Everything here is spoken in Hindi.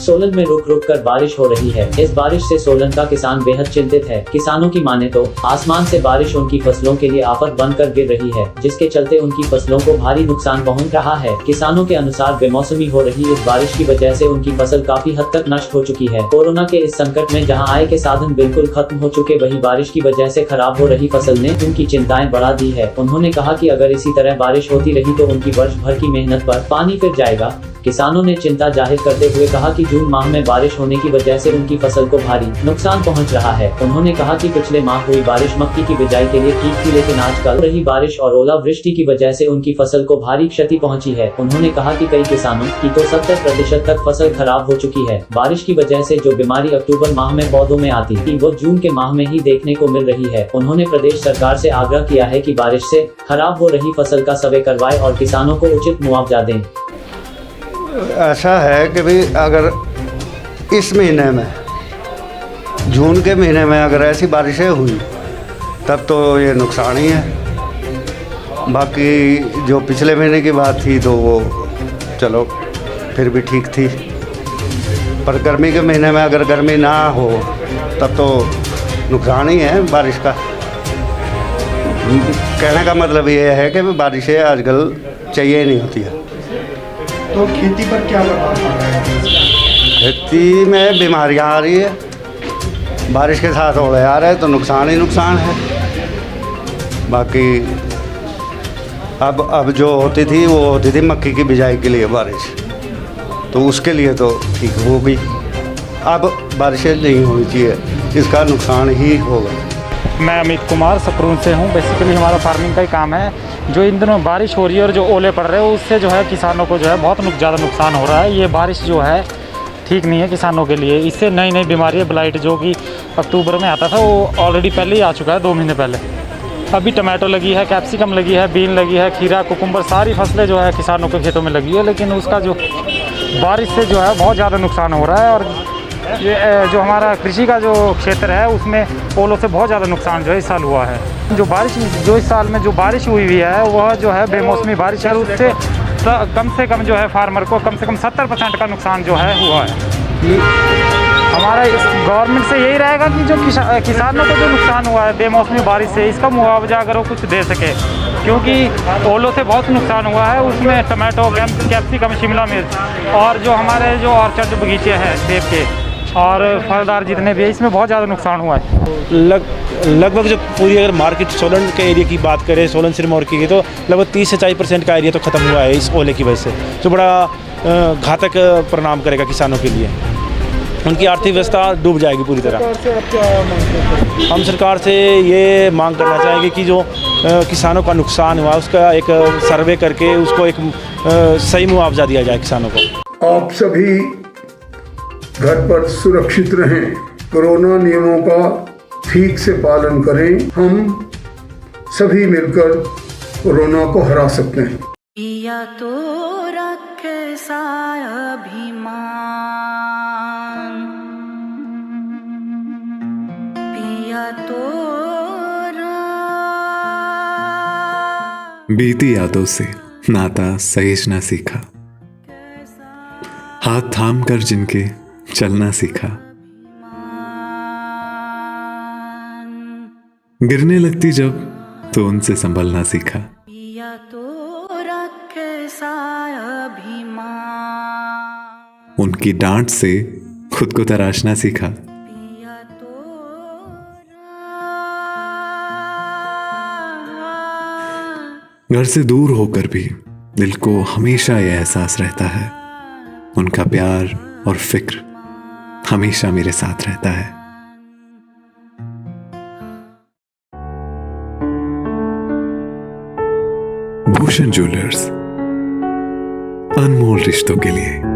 सोलन में रुक रुक कर बारिश हो रही है। इस बारिश से सोलन का किसान बेहद चिंतित है। किसानों की माने तो आसमान से बारिश उनकी फसलों के लिए आफत बनकर गिर रही है, जिसके चलते उनकी फसलों को भारी नुकसान पहुंच रहा है। किसानों के अनुसार बेमौसमी हो रही इस बारिश की वजह से उनकी फसल काफी हद तक नष्ट हो चुकी है। कोरोना के इस संकट में जहां आय के साधन बिल्कुल खत्म हो चुके, वहीं बारिश की वजह से खराब हो रही फसल ने उनकी चिंताएं बढ़ा दी है। उन्होंने कहा कि अगर इसी तरह बारिश होती रही तो उनकी वर्ष भर की मेहनत पर पानी फिर जाएगा। किसानों ने चिंता जाहिर करते हुए कहा कि जून माह में बारिश होने की वजह से उनकी फसल को भारी नुकसान पहुंच रहा है। उन्होंने कहा कि पिछले माह हुई बारिश मक्की की बिजाई के लिए ठीक थी, लेकिन आजकल रही बारिश और ओलावृष्टि की वजह से उनकी फसल को भारी क्षति पहुंची है। उन्होंने कहा कि कई किसानों की तो 70% तक फसल खराब हो चुकी है। बारिश की वजह से जो बीमारी अक्टूबर माह में पौधों में आती थी, वो जून के माह में ही देखने को मिल रही है। उन्होंने प्रदेश सरकार से आग्रह किया है कि बारिश से खराब हो रही फसल का सर्वे करवाए और किसानों को उचित मुआवजा दें। ऐसा है कि भाई अगर इस महीने में, जून के महीने में अगर ऐसी बारिशें हुई तब तो ये नुकसान ही है। बाकी जो पिछले महीने की बात थी तो वो चलो फिर भी ठीक थी, पर गर्मी के महीने में अगर गर्मी ना हो तब तो नुकसान ही है बारिश का। कहने का मतलब ये है कि बारिशें आजकल चाहिए ही नहीं होती है। तो खेती पर क्या प्रभाव पड़ रहा है? खेती में बीमारियां आ रही है, बारिश के साथ ओले आ रहे हैं तो नुकसान ही नुकसान है। बाकी अब जो होती थी वो होती थी मक्की की बिजाई के लिए बारिश, तो उसके लिए तो ठीक हो गई। अब बारिशें नहीं होनी चाहिए, इसका नुकसान ही होगा। मैं अमित कुमार सकरून से हूँ। बेसिकली हमारा फार्मिंग का ही काम है। जो इन दिनों बारिश हो रही है और जो ओले पड़ रहे हैं उससे जो है किसानों को जो है बहुत ज़्यादा नुकसान हो रहा है। ये बारिश जो है ठीक नहीं है किसानों के लिए। इससे नई नई बीमारी ब्लाइट जो कि अक्टूबर में आता था वो ऑलरेडी पहले ही आ चुका है, 2 महीने पहले। अभी टमाटो लगी है, कैप्सिकम लगी है, बीन लगी है, खीरा, कुकुम्बर, सारी फसलें जो है किसानों के खेतों में लगी है, लेकिन उसका जो बारिश से जो है बहुत ज़्यादा नुकसान हो रहा है। और ये जो हमारा कृषि का जो क्षेत्र है उसमें ओलों से बहुत ज़्यादा नुकसान जो है इस साल हुआ है। जो बारिश जो इस साल में जो बारिश हुई है वह जो है बेमौसमी बारिश है, उससे कम से कम जो है फार्मर को कम से कम 70% का नुकसान जो है हुआ है। हमारा गवर्नमेंट से यही रहेगा कि जो किसानों को जो नुकसान हुआ है बेमौसमी बारिश से, इसका मुआवजा अगर वो कुछ दे सके, क्योंकि ओलों से बहुत नुकसान हुआ है। उसमें टमाटो, कैप्सिकम, शिमला मिर्च और जो हमारे जो ऑर्चर्ड बगीचे हैं सेब के और फलदार जितने भी है, इसमें बहुत ज़्यादा नुकसान हुआ है। लगभग जो पूरी अगर मार्केट सोलन के एरिया की बात करें, सोलन सिरमौर की, तो लगभग 30 से 40% का एरिया तो ख़त्म हुआ है इस ओले की वजह से, जो बड़ा घातक परिणाम करेगा किसानों के लिए। उनकी आर्थिक व्यवस्था डूब जाएगी पूरी तरह। हम सरकार से ये मांग करना चाहेंगे कि जो किसानों का नुकसान हुआ उसका एक सर्वे करके उसको एक सही मुआवजा दिया जाए किसानों को। आप सभी घर पर सुरक्षित रहें, कोरोना नियमों का ठीक से पालन करें। हम सभी मिलकर कोरोना को हरा सकते हैं। पिया तो रखे सा अभिमान, पिया तो बीती यादों से नाता सहेजना सीखा, हाथ थाम कर जिनके चलना सीखा, गिरने लगती जब तो उनसे संभलना सीखा। पिया तो रखे सा अभिमान, उनकी डांट से खुद को तराशना सीखा। पिया तो घर से दूर होकर भी दिल को हमेशा यह एहसास रहता है, उनका प्यार और फिक्र हमेशा मेरे साथ रहता है। भूषण ज्वेलर्स, अनमोल रिश्तों के लिए।